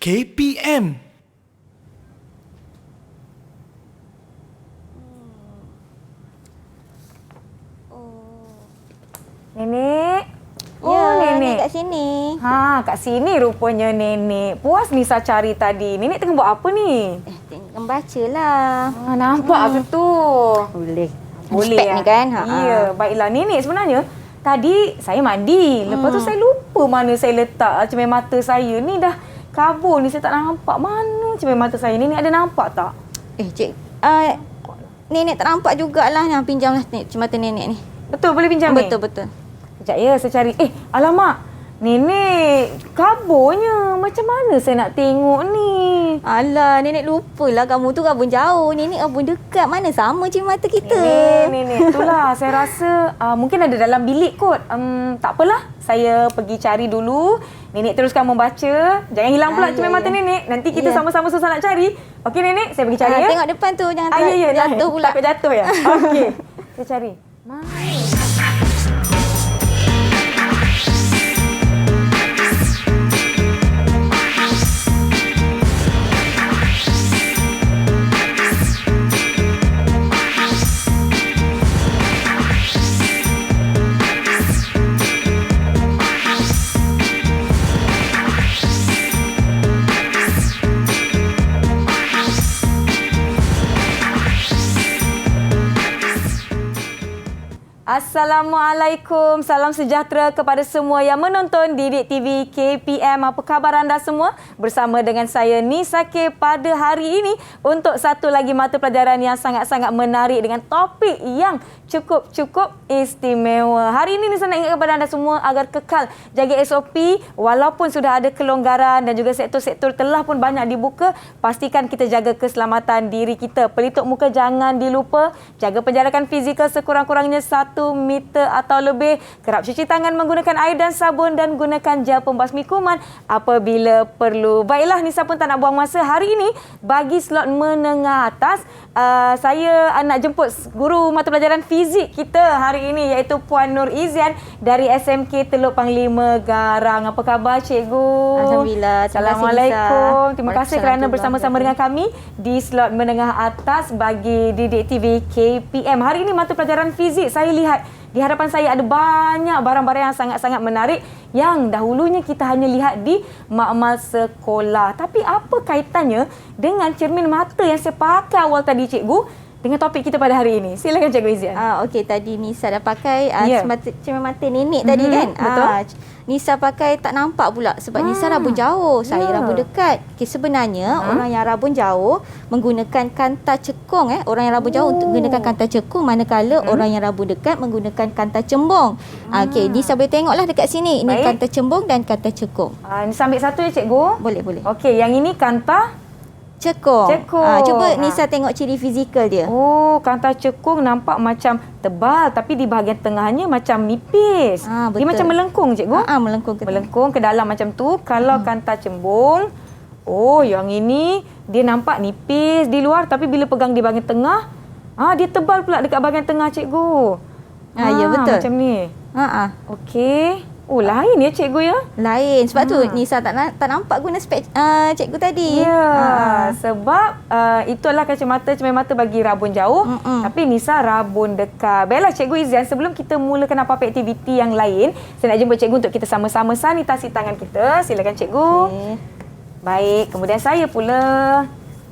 KPM. Nenek. Nenek kat sini. Kat sini rupanya nenek. Puas Nisa cari tadi. Nenek tengah buat apa ni? Tengok bacalah. Nampak ke tu? Boleh. Boleh Spek ni kan? Ya, baiklah. Nenek sebenarnya tadi saya mandi. Lepas tu saya lupa mana saya letak cermin mata saya. Ni dah kabur ni, saya tak nampak mana cermin mata saya. Nenek ada nampak tak? Nenek tak nampak jugalah. Pinjamlah cermin nenek ni. Betul, boleh pinjam ni? Betul. Sekejap ya, saya cari. Alamak. Nenek kaburnya. Macam mana saya nak tengok ni? Alah, nenek lupalah kamu tu kabun jauh. Nenek kabun dekat. Mana sama cermin mata kita. Nenek. Itulah saya rasa mungkin ada dalam bilik kot. Tak apalah. Saya pergi cari dulu. Nenek teruskan membaca. Jangan hilang pula cermin mata nenek. Nanti kita sama-sama susah nak cari. Okey nenek, saya pergi cari ya. Tengok depan tu. Jangan jatuh pula. Takut jatuh ya? Okey. Saya cari. Mana? Assalamualaikum, salam sejahtera kepada semua yang menonton Didik TV KPM. Apa khabar anda semua? Bersama dengan saya Nisa K pada hari ini untuk satu lagi mata pelajaran yang sangat-sangat menarik dengan topik yang cukup istimewa. Hari ini Nisa nak ingat kepada anda semua agar kekal jaga SOP walaupun sudah ada kelonggaran dan juga sektor-sektor telah pun banyak dibuka. Pastikan kita jaga keselamatan diri kita. Pelitup muka jangan dilupa. Jaga penjarakan fizikal sekurang-kurangnya 1 meter atau lebih. Kerap cuci tangan menggunakan air dan sabun dan gunakan gel pembasmi kuman apabila perlu. Baiklah, Nisa pun tak nak buang masa. Hari ini bagi slot menengah atas, saya nak jemput guru mata pelajaran fizik kita hari ini iaitu Puan Nur Izian dari SMK Teluk Panglima Garang. Apa khabar cikgu? Alhamdulillah. Assalamualaikum. Terima kasih kerana bersama-sama dengan kami di slot menengah atas bagi Didik TV KPM. Hari ini mata pelajaran fizik, saya lihat di hadapan saya ada banyak barang-barang yang sangat-sangat menarik yang dahulunya kita hanya lihat di makmal sekolah. Tapi apa kaitannya dengan cermin mata yang saya pakai awal tadi cikgu dengan topik kita pada hari ini? Silakan Cikgu Izian. Okey, tadi Nisa dah pakai cermin mata nenek tadi kan? Betul. Nisa pakai tak nampak pula sebab Nisa rabun jauh, saya rabun dekat. Okey, sebenarnya orang yang rabun jauh menggunakan kanta cekung. Orang yang rabun jauh menggunakan kanta cekung, manakala orang yang rabun dekat menggunakan kanta cembung. Okey, Nisa boleh tengoklah dekat sini. Ini kanta cembung dan kanta cekung. Nisa ambil satu ya cikgu? Boleh. Okey, yang ini kanta cekung. Cuba Nisa tengok ciri fizikal dia. Kanta cekung nampak macam tebal tapi di bahagian tengahnya macam nipis. Betul. Dia macam melengkung cikgu. Melengkung ke dalam macam tu. Kalau kanta cembung, yang ini dia nampak nipis di luar tapi bila pegang di bahagian tengah, dia tebal pula dekat bahagian tengah cikgu. Ya betul. Macam ni. Okey. Lain ya cikgu ya? Lain. Sebab tu Nisa tak nampak guna spek cikgu tadi. Ya, sebab itulah kacamata cermin mata bagi rabun jauh. Tapi Nisa rabun dekat. Baiklah Cikgu Izian, sebelum kita mulakan apa-apa aktiviti yang lain, saya nak jemput cikgu untuk kita sama-sama sanitasi tangan kita. Silakan cikgu. Okay. Baik, kemudian saya pula.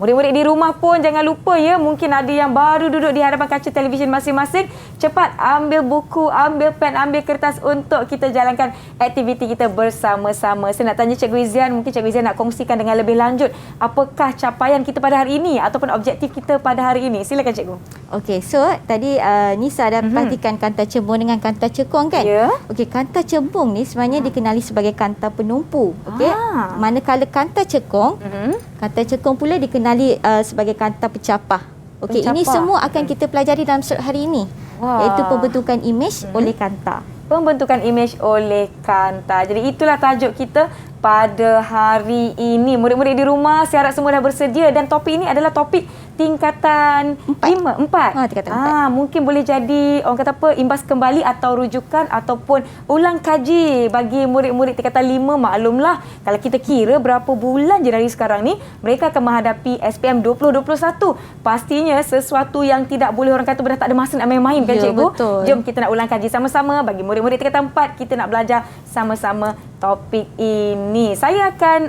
Murid-murid di rumah pun jangan lupa ya, mungkin ada yang baru duduk di hadapan kaca televisyen masing-masing. Cepat ambil buku, ambil pen, ambil kertas untuk kita jalankan aktiviti kita bersama-sama. Saya nak tanya Cikgu Izian, mungkin Cikgu Izian nak kongsikan dengan lebih lanjut apakah capaian kita pada hari ini ataupun objektif kita pada hari ini. Silakan Cikgu. Okey, so tadi Nisa dah perhatikan kanta cembung dengan kanta cekung kan? Ya. Okey, kanta cembung ni sebenarnya dikenali sebagai kanta penumpu. Okey. Manakala kanta cekung, kanta cekung pula dikenali sebagai kanta pencapah. Okey, ini semua akan kita pelajari dalam slot hari ini. Iaitu pembentukan imej oleh kanta. Pembentukan imej oleh kanta. Jadi itulah tajuk kita pada hari ini. Murid-murid di rumah, saya harap semua dah bersedia dan topik ini adalah topik tingkatan 5, 4. Tingkatan 4. Mungkin boleh jadi orang kata apa, imbas kembali atau rujukan ataupun ulang kaji bagi murid-murid tingkatan 5. Maklumlah kalau kita kira berapa bulan je dari sekarang ni mereka akan menghadapi SPM 2021. Pastinya sesuatu yang tidak boleh orang kata dah tak ada masa nak main-main kan cikgu. Betul. Jom kita nak ulang kaji sama-sama bagi murid-murid tingkatan 4, kita nak belajar sama-sama topik ini. Saya akan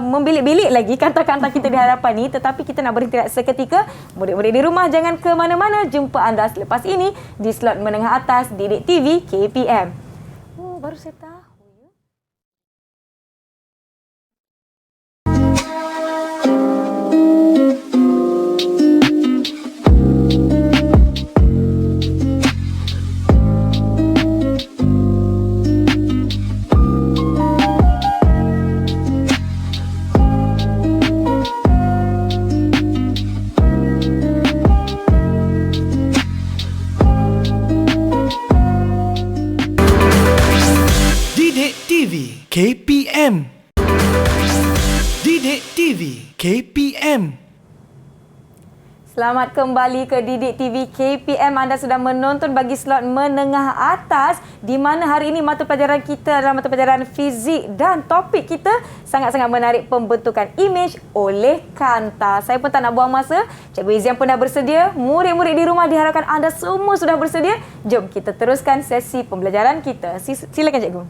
membilik-bilik lagi kanta-kanta kita di hadapan ni, tetapi kita nak berhenti seketika. Murid-murid di rumah jangan ke mana-mana. Jumpa anda selepas ini di slot menengah atas Didik TV KPM. Oh, baru saya tahu. KPM. Didik TV KPM. Selamat kembali ke Didik TV KPM. Anda sudah menonton bagi slot menengah atas di mana hari ini mata pelajaran kita adalah mata pelajaran fizik dan topik kita sangat-sangat menarik, pembentukan imej oleh kanta. Saya pun tak nak buang masa. Cikgu Izian pun dah bersedia. Murid-murid di rumah diharapkan anda semua sudah bersedia. Jom kita teruskan sesi pembelajaran kita. Silakan cikgu.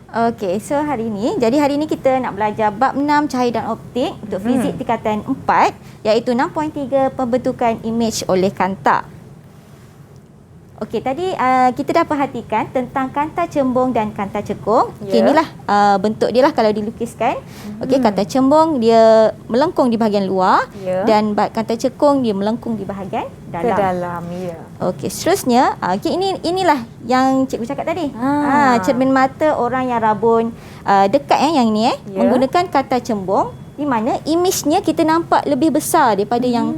Okey, so hari ini kita nak belajar bab 6 cahaya dan optik untuk fizik tingkatan 4 iaitu 6.3 pembentukan imej oleh kanta. Okey, tadi kita dah perhatikan tentang kanta cembung dan kanta cekung. Okey, inilah bentuk dia lah kalau dilukiskan. Okey, kanta cembung dia melengkung di bahagian luar dan kanta cekung dia melengkung di bahagian dalam. Ke dalam, ya. Okey, seterusnya okey, inilah yang cikgu cakap tadi. Cermin mata orang yang rabun dekat yang ni menggunakan kanta cembung di mana imejnya kita nampak lebih besar daripada yang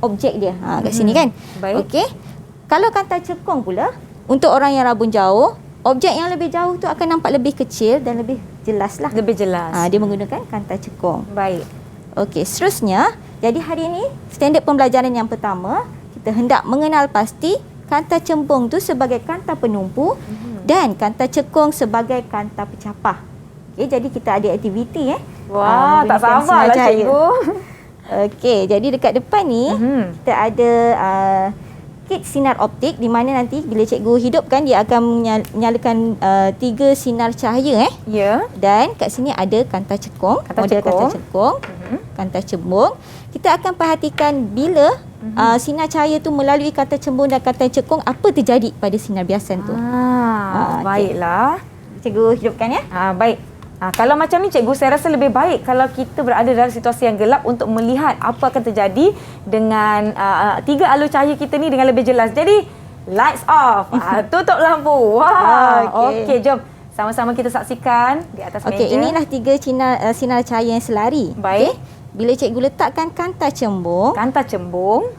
objek dia. Kat sini kan. Baik. Okey. Kalau kanta cekung pula, untuk orang yang rabun jauh, objek yang lebih jauh tu akan nampak lebih kecil dan lebih jelas lah. Lebih jelas. Dia menggunakan kanta cekung. Baik. Okey, seterusnya, jadi hari ini standard pembelajaran yang pertama, kita hendak mengenal pasti kanta cembung tu sebagai kanta penumpu dan kanta cekung sebagai kanta pencapah. Okey, jadi kita ada aktiviti Wah, tak sabar lah cikgu. Okey, jadi dekat depan ni kita ada kit sinar optik di mana nanti bila cikgu hidupkan dia akan menyalakan 3 sinar cahaya Ya. Dan kat sini ada kanta cekung, model kanta cekung, kanta cembung. Kita akan perhatikan bila sinar cahaya tu melalui kanta cembung dan kanta cekung, apa terjadi pada sinar biasan tu. Baiklah. Cikgu hidupkan ya. Baik. Kalau macam ni cikgu, saya rasa lebih baik kalau kita berada dalam situasi yang gelap untuk melihat apa akan terjadi dengan 3 alur cahaya kita ni dengan lebih jelas. Jadi lights off. Tutup lampu. Okey, jom sama-sama kita saksikan di atas meja. Okey, inilah 3 sinar cahaya yang selari. Baik. Bila cikgu letakkan kanta cembung. Kanta cembung.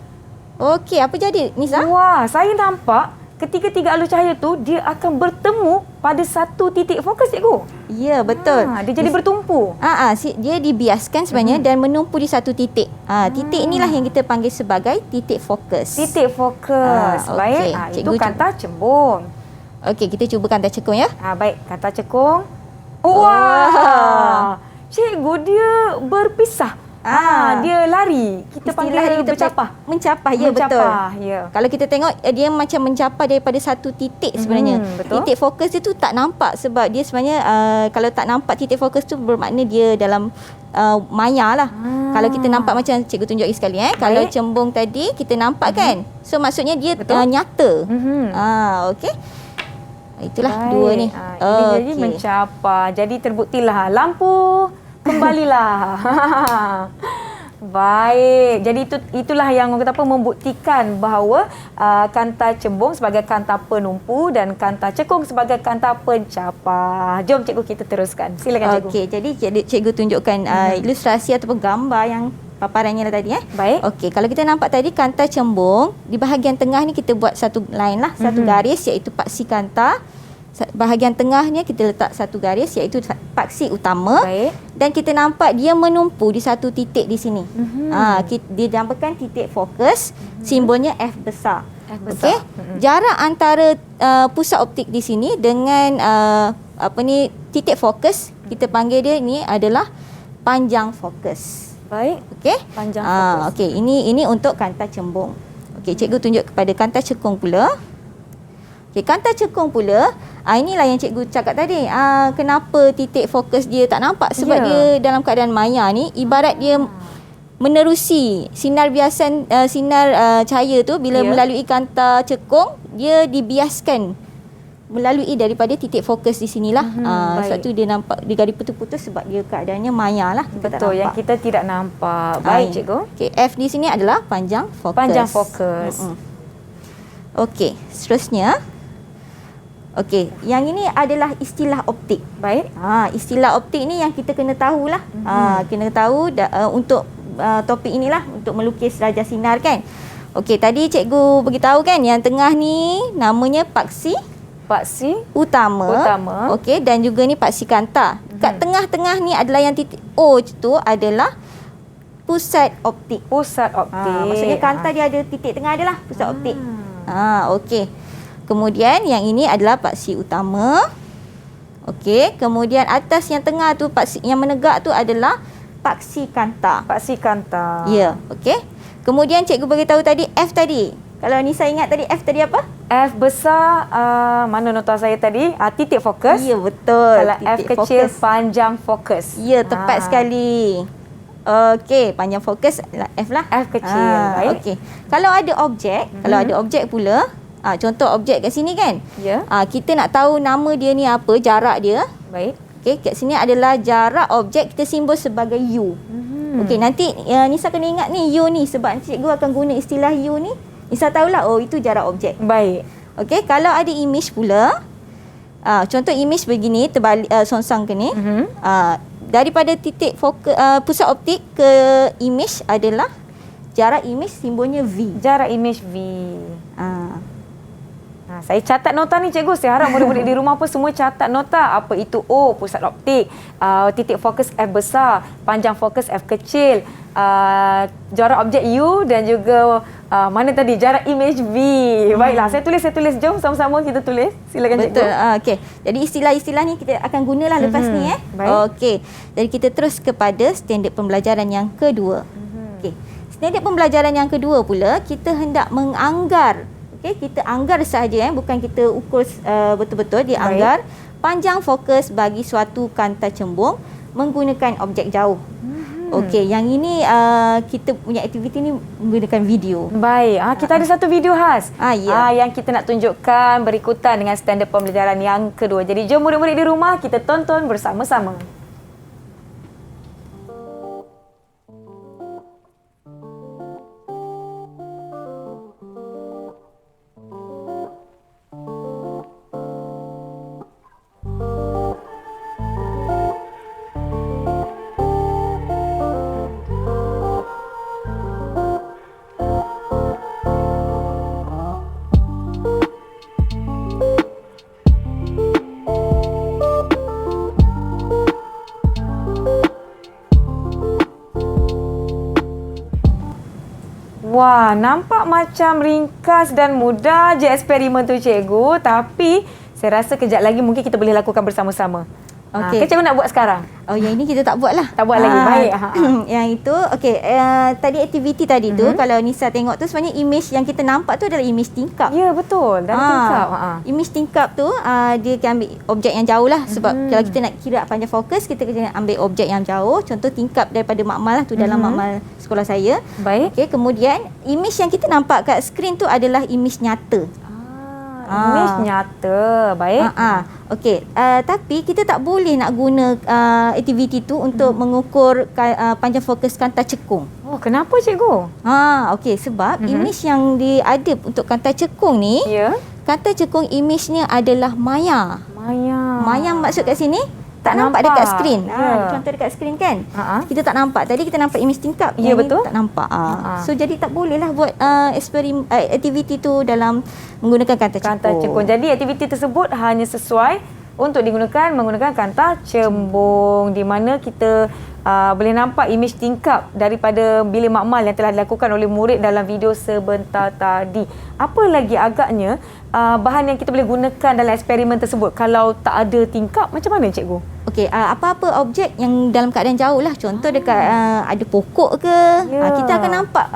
Okey, apa jadi Nisa? Wah, saya nampak ketika 3 alur cahaya tu dia akan bertemu pada satu titik fokus cikgu. Ya, betul. Dia jadi bertumpu. Dia dibiaskan sebenarnya dan menumpu di satu titik. Titik inilah yang kita panggil sebagai titik fokus. Titik fokus. Baik. Itu kanta cembung. Okey, kita cuba kanta cekung ya. Baik, kanta cekung. Wah. Cikgu, dia berpisah. Dia lari. Kita panggil bercapah. Mencapah, ya, betul. Ya. Kalau kita tengok dia macam mencapah daripada satu titik sebenarnya. Betul. Titik fokus dia tu tak nampak sebab dia sebenarnya kalau tak nampak titik fokus tu bermakna dia dalam maya lah. Kalau kita nampak macam cikgu tunjuk lagi sekali kalau cembung tadi kita nampak kan. So maksudnya dia nyata. Okey. Itulah dua ni. Jadi mencapah. Jadi terbuktilah lampu kembalilah. Baik. Jadi itulah yang orang kata apa, membuktikan bahawa kanta cembung sebagai kanta penumpu dan kanta cekung sebagai kanta pencapah. Jom cikgu kita teruskan. Silakan cikgu. Okey, jadi cikgu tunjukkan ilustrasi ataupun gambar yang paparannya tadi Baik. Okey, kalau kita nampak tadi kanta cembung, di bahagian tengah ni kita buat satu line lah, satu garis iaitu paksi kanta. Bahagian tengahnya kita letak satu garis iaitu paksi utama. Baik. Dan kita nampak dia menumpu di satu titik di sini. Dia dinamakan titik fokus, simbolnya F besar. F besar. Okey. Jarak antara pusat optik di sini dengan titik fokus, kita panggil dia ni adalah panjang fokus. Baik. Okey. Panjang fokus. Okey, ini untuk kanta cembung. Okey, cikgu tunjuk kepada kanta cekung pula. Okey, kanta cekung pula, inilah yang cikgu cakap tadi. Kenapa titik fokus dia tak nampak? Sebab dia dalam keadaan maya ni, ibarat dia menerusi sinar biasan, sinar cahaya tu bila melalui kanta cekung, dia dibiaskan melalui daripada titik fokus di sinilah. Sebab tu dia nampak dia garis putus-putus sebab dia keadaannya maya lah. Betul, yang kita tidak nampak. Baik, cikgu. Okey, F di sini adalah panjang fokus. Panjang fokus. Okey, seterusnya. Okey, yang ini adalah istilah optik. Baik. Istilah optik ni yang kita kena tahulah. Kena tahu untuk topik inilah, untuk melukis raja sinar kan. Okey, tadi cikgu beritahu kan yang tengah ni namanya paksi utama. Okey, dan juga ni paksi kanta. Kat tengah-tengah ni adalah yang titik O tu adalah pusat optik. Maksudnya kanta dia ada titik tengah adalah pusat optik. Okey. Kemudian yang ini adalah paksi utama. Okey, kemudian atas yang tengah tu paksi yang menegak tu adalah paksi kanta. Ya, okey. Kemudian cikgu beritahu tadi F tadi. Kalau Nisa ingat tadi F tadi apa? F besar, mana nota saya tadi? Titik fokus. Ya, betul. Kalau F kecil, panjang fokus. Ya, tepat sekali. Okey, panjang fokus F lah. F kecil. Baik. Okey. Kalau ada objek, pula, contoh objek kat sini kan? Ya. Kita nak tahu nama dia ni apa, jarak dia. Baik. Okey, kat sini adalah jarak objek, kita simbol sebagai U. Okey, nanti Nisa kena ingat ni U ni sebab cikgu akan guna istilah U ni. Nisa tahulah, itu jarak objek. Baik. Okey, kalau ada image pula, contoh image begini, terbalik songsang ke ni. Daripada titik fokus pusat optik ke image adalah jarak image simbolnya V. Jarak image V. Saya catat nota ni cikgu. Saya harap murid-murid di rumah pun semua catat nota. Apa itu O, pusat optik. Titik fokus F besar. Panjang fokus F kecil. Jarak objek U dan juga mana tadi? Jarak image V. Baiklah, saya tulis. Jom sama-sama kita tulis. Silakan cikgu. Betul. Okey. Jadi istilah-istilah ni kita akan gunalah lepas ni Okey. Jadi kita terus kepada standard pembelajaran yang kedua. Okey. Standard pembelajaran yang kedua pula, kita hendak menganggar. Okey, kita anggar sahaja bukan kita ukur betul-betul, dia anggar panjang fokus bagi suatu kanta cembung menggunakan objek jauh. Okey, yang ini kita punya aktiviti ni menggunakan video. Baik. Kita ada satu video khas. Ya. Yang kita nak tunjukkan berikutan dengan standard pembelajaran yang kedua. Jadi jom murid-murid di rumah kita tonton bersama-sama. Wah, nampak macam ringkas dan mudah je eksperimen tu cikgu. Tapi saya rasa kejap lagi mungkin kita boleh lakukan bersama-sama. Okey. Cikgu nak buat sekarang? Yang ini kita tak buat lah. Tak buat lagi, baik. Yang itu, okey. Tadi aktiviti tadi tu, kalau Nisa tengok tu sebenarnya image yang kita nampak tu adalah image tingkap. Ya, betul. Dalam tingkap. Image tingkap tu, dia akan ambil objek yang jauh lah. Sebab kalau kita nak kira panjang fokus, kita kena ambil objek yang jauh. Contoh tingkap daripada makmal lah tu dalam makmal sekolah saya. Baik. Okey, kemudian image yang kita nampak kat skrin tu adalah image nyata. Image nyata. Baik. Okey, tapi kita tak boleh nak guna aktiviti tu untuk mengukur panjang fokus kanta cekung. Oh, kenapa cikgu? Okey, sebab image yang ada untuk kanta cekung ni, Ya. kanta cekung image-nya adalah maya. Maya. Maya maksud kat sini tak nampak dekat skrin. Ya. Contoh dekat skrin kan. Ha-ha. Kita tak nampak. Tadi kita nampak image tingkap. Ya, Yang betul. ni tak nampak. Ha-ha. So jadi tak bolehlah buat aktiviti tu dalam menggunakan kanta cekung. Jadi aktiviti tersebut hanya sesuai untuk digunakan menggunakan kanta cembung, di mana kita boleh nampak imej tingkap daripada bilik makmal yang telah dilakukan oleh murid dalam video sebentar tadi. Apa lagi agaknya bahan yang kita boleh gunakan dalam eksperimen tersebut kalau tak ada tingkap, macam mana cikgu? Okey, apa-apa objek yang dalam keadaan jauh lah. Contoh dekat ada pokok ke, Ya. kita akan nampak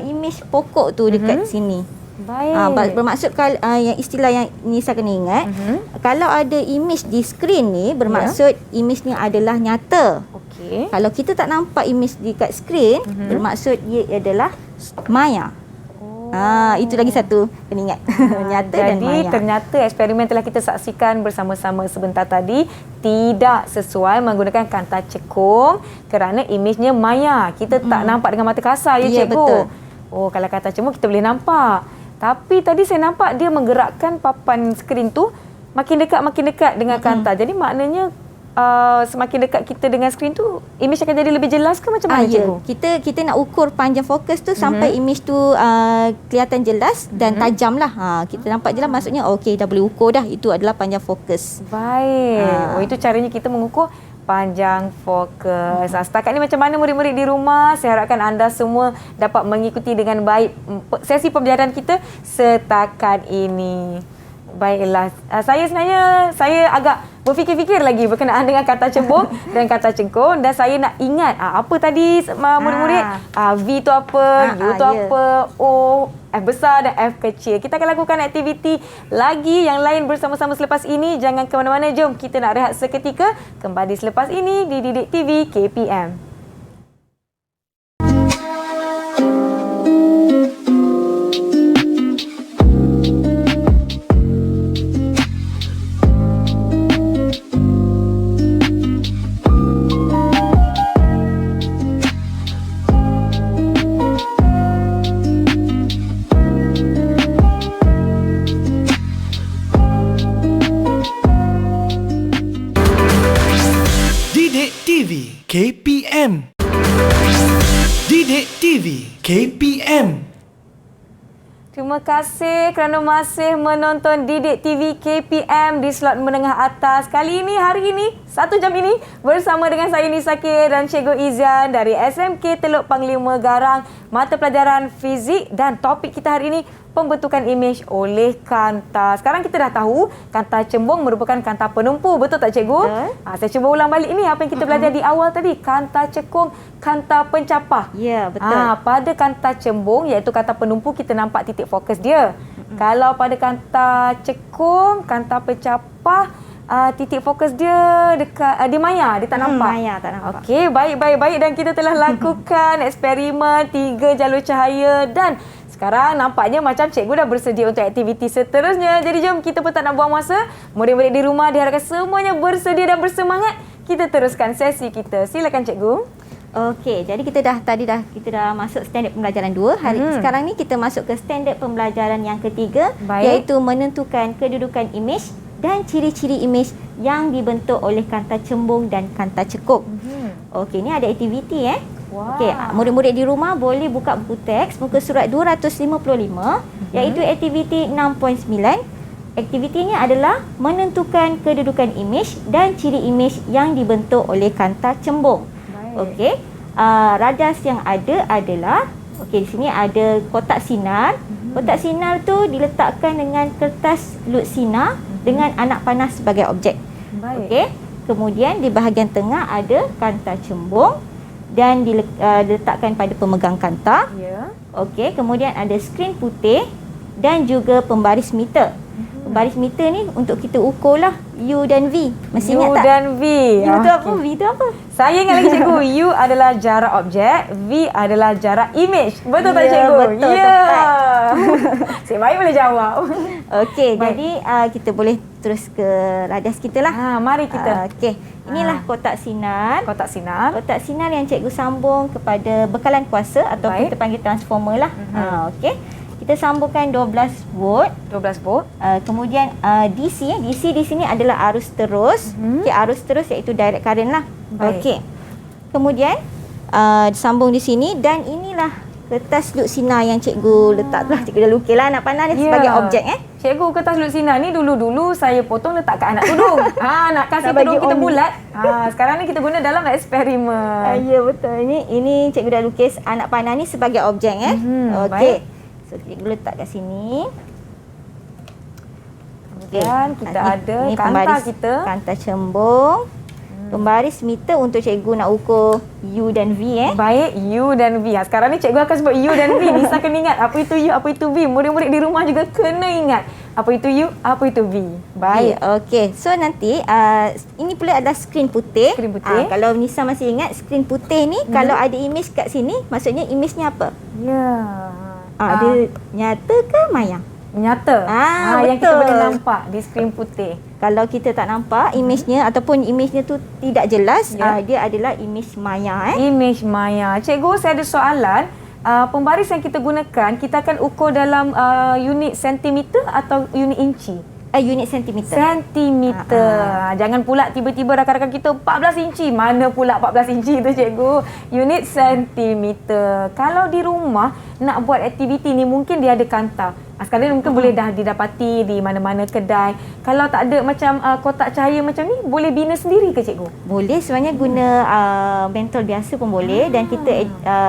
imej pokok tu dekat sini. Baik. Bermaksud kalau yang istilah yang Nisa kena ingat, kalau ada imej di skrin ni bermaksud imej ni adalah nyata. Okey. Kalau kita tak nampak imej dekat skrin, bermaksud ia adalah maya. Itu lagi satu kena ingat. Nyata dan maya. Jadi ternyata eksperimen telah kita saksikan bersama-sama sebentar tadi tidak sesuai menggunakan kanta cekung kerana imejnya maya. Kita tak nampak dengan mata kasar, ya Ya, cikgu? betul. Oh, kalau kanta cembung kita boleh nampak. Tapi tadi saya nampak dia menggerakkan papan skrin tu makin dekat dengan kanta. Jadi maknanya semakin dekat kita dengan skrin tu, imej akan jadi lebih jelas ke macam mana, cikgu? Kita nak ukur panjang fokus tu sampai imej tu kelihatan jelas dan tajam lah. Kita nampak jelas, maksudnya okey, dah boleh ukur dah. Itu adalah panjang fokus. Baik. Oh, itu caranya kita mengukur panjang fokus. Setakat ni macam mana murid-murid di rumah? Saya harapkan anda semua dapat mengikuti dengan baik sesi pembelajaran kita setakat ini. Baiklah. Saya agak berfikir-fikir lagi berkenaan dengan kata cembung dan kata cengkung, dan saya nak ingat apa tadi murid-murid? V tu apa, U tu apa, O, F besar dan F kecil. Kita akan lakukan aktiviti lagi yang lain bersama-sama selepas ini. Jangan ke mana-mana, jom kita nak rehat seketika. Kembali selepas ini di Didik TV KPM. Didik TV KPM. Didik TV KPM. Terima kasih kerana masih menonton Didik TV KPM di slot menengah atas. Kali ini, hari ini, 1 jam ini bersama dengan saya Nisa K dan Cikgu Izian dari SMK Teluk Panglima Garang, mata pelajaran fizik, dan topik kita hari ini pembentukan imej oleh kanta. Sekarang kita dah tahu kanta cembung merupakan kanta penumpu, betul tak cikgu? Saya cuba ulang balik ini apa yang kita belajar di awal tadi. Kanta cekung, kanta pencapah. Ya, betul. Pada kanta cembung iaitu kanta penumpu, kita nampak titik fokus dia. Kalau pada kanta cekung, kanta pencapah, titik fokus dia dekat dia maya, dia tak nampak. Maya tak nampak. Okey, baik dan kita telah lakukan eksperimen 3 jalur cahaya, dan sekarang nampaknya macam cikgu dah bersedia untuk aktiviti seterusnya. Jadi jom, kita pun tak nak buang masa. Murid-murid di rumah diharapkan semuanya bersedia dan bersemangat. Kita teruskan sesi kita. Silakan cikgu. Okey, jadi kita dah masuk standard pembelajaran 2. Sekarang ni kita masuk ke standard pembelajaran yang ketiga, iaitu menentukan kedudukan imej dan ciri-ciri imej yang dibentuk oleh kanta cembung dan kanta cekung. Okey, ni ada aktiviti Wow. Okey, murid-murid di rumah boleh buka buku teks muka surat 255, iaitu aktiviti 6.9. Aktivitinya adalah menentukan kedudukan imej dan ciri imej yang dibentuk oleh kanta cembung. Okey, radas yang ada adalah, okey, di sini ada kotak sinar. Kotak sinar tu diletakkan dengan kertas lut sinar dengan anak panas sebagai objek. Okey, kemudian di bahagian tengah ada kanta cembung dan diletakkan pada pemegang kanta. Ya. Okey, kemudian ada skrin putih dan juga pembaris meter. Pembaris meter ni untuk kita ukurlah U dan V. Masih ingat tak? U dan V. U tu apa? V tu apa? Saya ingat lagi cikgu. U adalah jarak objek, V adalah jarak imej. Betul tak cikgu? Betul, ya. tepat. Saya baik boleh jawab. Okey, jadi kita boleh terus ke radas kita lah. Mari kita. Okey, inilah kotak sinar. Kotak sinar. Kotak sinar yang cikgu sambung kepada bekalan kuasa atau kita panggil transformer lah. Okey. Kita kita sambungkan 12 volt. 12 volt. Kemudian DC di sini adalah arus terus. Okey, arus terus iaitu direct current lah. Baik. Okey. Kemudian sambung di sini dan inilah kertas luk sinar yang cikgu letak tu lah. Cikgu dah lukis lah anak panah ni sebagai objek Cikgu, kertas luk sinar ni dulu-dulu saya potong letak kat anak tudung. Nak kasih Nak bagi tudung kita Omi. bulat. Sekarang ni kita guna dalam eksperimen. Ya betul. Ini cikgu dah lukis anak panah ni sebagai objek Okey. baik. So cikgu letak kat sini. Kemudian kita ada Ni kanta pembaris kita. Kanta cembung. Pembaris meter untuk cikgu nak ukur U dan V Baik, U dan V. Sekarang ni cikgu akan sebut U dan V. Nisa kena ingat apa itu U, apa itu V. Murid-murid di rumah juga kena ingat apa itu U, apa itu V. Baik. Okey. So nanti ini pula adalah skrin putih. Skrin putih. Kalau Nisa masih ingat skrin putih ni kalau ada image kat sini maksudnya image-nya apa? Ya. Dia nyata ke maya? Nyata. Yang kita betul. boleh nampak di skrin putih. Kalau kita tak nampak image-nya ataupun image-nya tu tidak jelas, dia adalah image maya Image maya. Cikgu, saya ada soalan. Pembaris yang kita gunakan, kita akan ukur dalam unit sentimeter atau unit inci? Unit sentimeter. Sentimeter. Jangan pula tiba-tiba rakan-rakan kita 14 inci. Mana pula 14 inci tu cikgu? Unit sentimeter. Kalau di rumah nak buat aktiviti ni mungkin dia ada kanta. Sekarang ni mungkin boleh dah didapati di mana-mana kedai. Kalau tak ada macam kotak cahaya macam ni, boleh bina sendiri ke cikgu? Boleh, sebenarnya guna bentol biasa pun boleh dan kita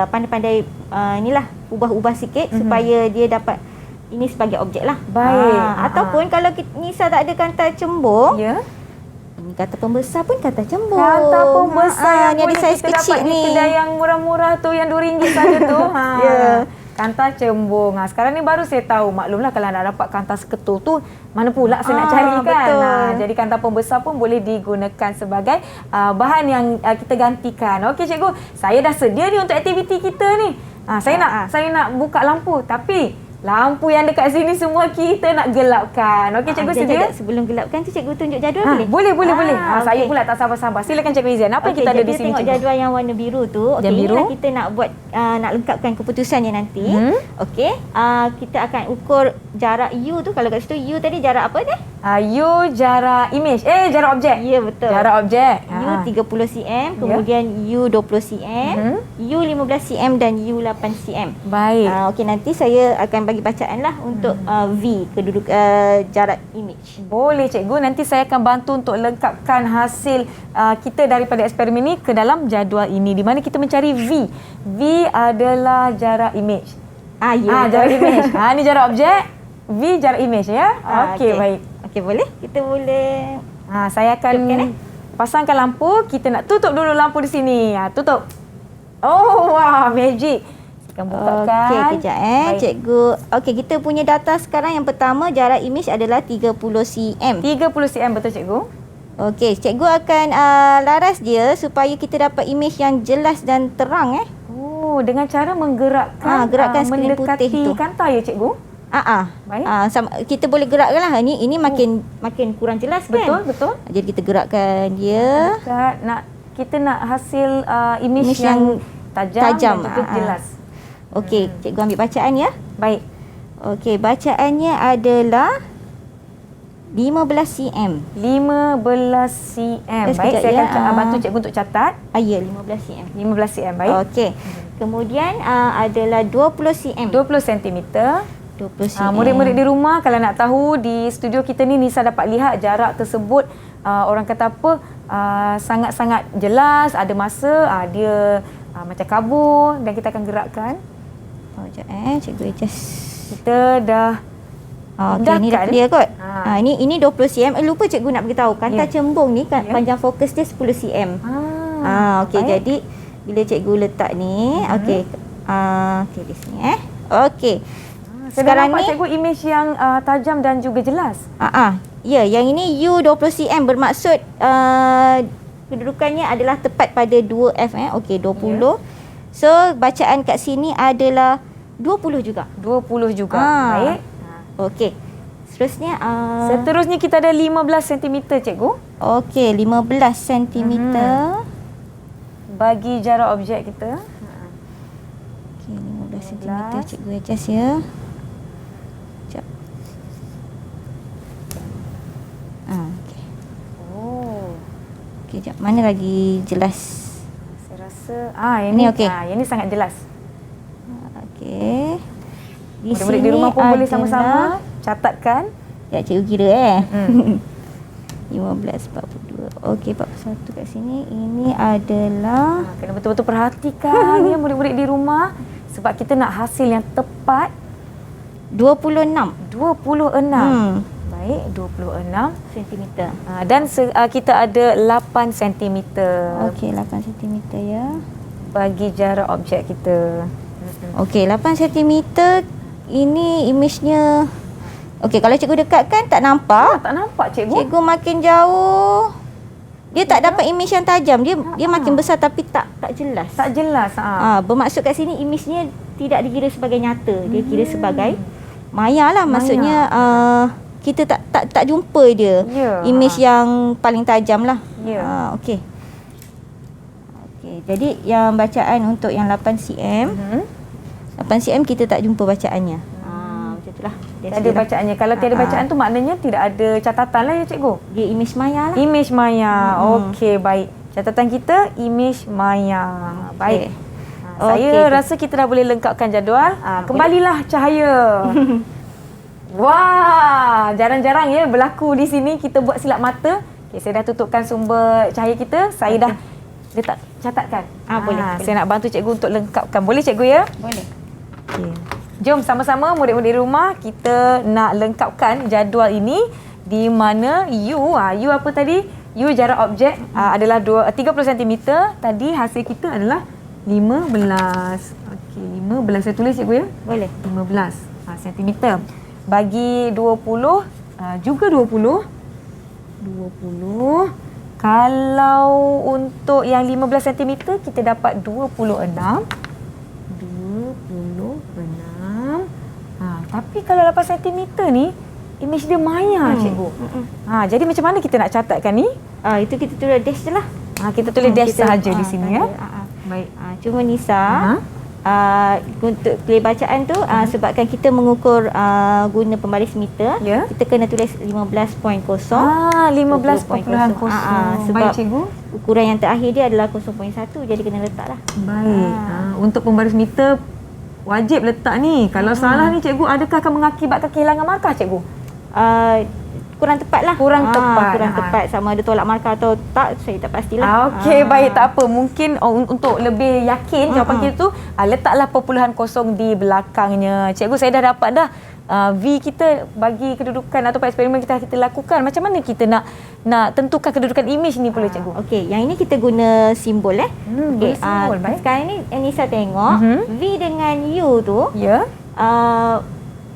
pandai-pandai inilah ubah-ubah sikit supaya dia dapat ini sebagai objek lah. Baik. Ataupun kalau Nisa tak ada kanta cembung, Ya. ini kata pembesar pun kata cembung. Kata pembesar ni ada boleh saiz kita kecil dapat di ni. kedai yang murah-murah tu yang RM2 saja tu. Ya. Kanta cembung. Sekarang ni baru saya tahu. Maklumlah kalau nak dapat kanta seketul tu, mana pula saya nak cari kan. Betul. Jadi kanta pembesar pun boleh digunakan sebagai bahan yang kita gantikan. Okey cikgu, saya dah sedia ni untuk aktiviti kita ni. Saya nak buka lampu tapi lampu yang dekat sini semua kita nak gelapkan. Okey cikgu, sedia? Sebelum gelapkan tu cikgu tunjuk jadual Boleh. Saya okey. pula tak sabar-sabar. Silakan cikgu Izan. Apa yang kita ada di sini tengok cikgu? jadual yang warna biru tu. Okey, Yang biru. inilah kita nak buat nak lengkapkan keputusannya nanti. Okey, kita akan ukur jarak U tu. Kalau kat situ U tadi jarak apa dia? U jarak image. Jarak objek. Ya, betul. Jarak objek. U 30 cm, kemudian U 20 cm, U 15 cm dan U 8 cm. Baik. Okey, nanti saya akan bagi bacaan lah untuk V, keduduk jarak image. Boleh cikgu, nanti saya akan bantu untuk lengkapkan hasil kita daripada eksperimen ini ke dalam jadual ini di mana kita mencari V. V adalah jarak image. Jarak image. Ini jarak objek, V jarak image ya. Okey, baik. Okey, boleh? Kita boleh Saya akan hidupkan, pasangkan lampu. Kita nak tutup dulu lampu di sini. Tutup. Oh, wah, magic. Kita bukakan. Okey, kejap Baik. cikgu. Okey, kita punya data sekarang yang pertama jarak image adalah 30 cm. 30 cm betul cikgu? Okey, cikgu akan laras dia supaya kita dapat image yang jelas dan terang Dengan cara menggerakkan gerakkan skrin putih mendekati tu. kanta ya cikgu? Baik. Kita boleh gerakkan lah. Ini makin kurang jelas kan? Betul. Jadi kita gerakkan dia. Kita nak hasil image Image yang yang tajam tajam. dan juga jelas. Okey, cikgu ambil bacaan ya. Baik. Okey, bacaannya adalah 15 cm. 15 cm. Baik, sekejap saya ya. akan bantu cikgu untuk catat. Ya, 15 cm. 15 cm, baik. Okey. Kemudian adalah 20 cm. 20 cm. 20 cm. Murid-murid di rumah kalau nak tahu di studio kita ni Nisa dapat lihat jarak tersebut orang kata apa sangat-sangat jelas, ada masa dia macam kabur dan kita akan gerakkan. Sekejap cikgu adjust. Kita dah Okey, ni dah clear kot. Ini 20 cm. Lupa cikgu nak beritahu. Kanta Ya. cembung ni panjang fokus dia 10 cm. Okey, baik. jadi bila cikgu letak ni, okey. Okey di sini Okey. Sekarang Sekarang nampak ni cikgu image yang tajam dan juga jelas. Ya, yang ini U 20 cm bermaksud kedudukannya adalah tepat pada 2F Okey, 20. So, bacaan kat sini adalah 20 juga. 20 juga. Baik. Okey. Seterusnya Seterusnya kita ada 15 cm cikgu. okey, 15 cm. Bagi jarak objek kita. Okey, 15 cm cikgu adjust ya. Okey. Oh. Okey, jap. Mana lagi jelas? Saya rasa yang Ni ni okey. yang ni sangat jelas. Okey. Di Murid-murid di rumah pun boleh sama-sama catatkan. Ya, cikgu kira Hmm. 15.42. Okey, 41 kat sini. Ini adalah Kena betul-betul perhatikan ya murid-murid di rumah sebab kita nak hasil yang tepat 26 26. Baik, 26 cm. dan kita ada 8 cm Okey, 8 cm ya. bagi jarak objek kita. Okey, 8 cm ini imejnya. Okey, kalau cikgu dekatkan tak nampak. Tak nampak cikgu? Cikgu makin jauh dia tak dapat imej yang tajam. Dia makin besar tapi tak jelas. Tak jelas. Bermaksud kat sini imejnya tidak dikira sebagai nyata. Dia kira sebagai maya lah. Maksudnya kita tak jumpa dia. Ya. Imej yang paling tajam lah. Ya. Okey. Okey, jadi yang bacaan untuk yang 8 cm. 8 cm kita tak jumpa bacaannya. Macam itulah. Tak ada bacaannya. Kalau tiada bacaan tu maknanya tidak ada catatan lah ya cikgu? Dia imej maya lah. Imej maya. Okey, baik. Catatan kita imej maya. Baik. Saya rasa kita dah boleh lengkapkan jadual. Kembalilah cahaya. Wah, jarang-jarang ya berlaku di sini kita buat silap mata. Okay, saya dah tutupkan sumber cahaya kita. Saya dah letak catatkan. Boleh. Saya nak bantu cikgu untuk lengkapkan. Boleh cikgu ya? Boleh. Okay. Jom sama-sama murid-murid rumah kita nak lengkapkan jadual ini di mana U apa tadi? U jarak objek adalah 30 cm. Tadi hasil kita adalah 15. Okey, 15 saya tulis cikgu ya? Boleh. 15 cm. Bagi 20 juga 20. Kalau untuk yang 15 cm kita dapat 26. Tapi kalau 8 cm ni imej dia maya cikgu. Jadi macam mana kita nak catatkan ni? Itu kita tulis dash je lah. Kita tulis dash sahaja di sini ya. Baik. Cuma Nisa untuk pilih bacaan tu sebabkan kita mengukur guna pembaris meter, kita kena tulis 15.0. 15.0. Sebab baik cikgu. Ukuran yang terakhir dia adalah 0.1 jadi kena letaklah. Baik. Untuk pembaris meter wajib letak ni. Kalau salah ni cikgu, adakah akan mengakibatkan kehilangan markah cikgu? Kurang tepat lah. Kurang tepat. Sama ada tolak markah atau tak, saya tak pastilah. Okey, baik, tak apa. Mungkin untuk lebih yakin jawapan kita tu, letaklah perpuluhan kosong di belakangnya. Cikgu, saya dah dapat dah V kita bagi kedudukan atau eksperimen kita lakukan. Macam mana kita nak tentukan kedudukan imej ni pula cikgu? Okey, yang ini kita guna simbol Okey, simbol, baik. Sekarang ni Nisa tengok V dengan U tu. Ya.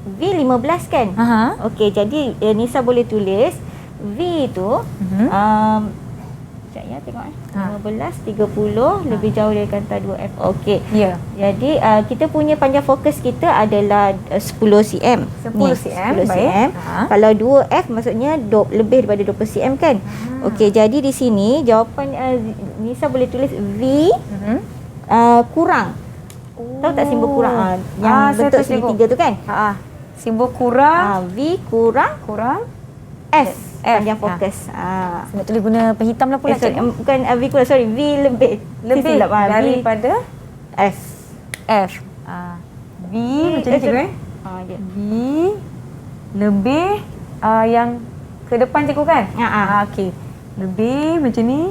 V 15 kan? Okey, jadi Nisa boleh tulis V tu sekejap ya, tengok 15, 30 lebih jauh dari kanta 2F. Okey. Ya. Jadi kita punya panjang fokus kita adalah 10 cm. 10 cm, baik. Kalau 2F maksudnya lebih daripada 20 cm kan? Okey, jadi di sini jawapan Nisa boleh tulis V kurang. Tahu tak simbol kurang? Yang bentuk segitiga tu kan? Simbol kurang. V kurang F. Panjang fokus. Saya nak tulis guna penghitam lah pula cikgu. Bukan V kurang, sorry, V lebih. Daripada F. V macam ni cikgu V lebih yang ke depan cikgu kan? Okey. Lebih macam ni.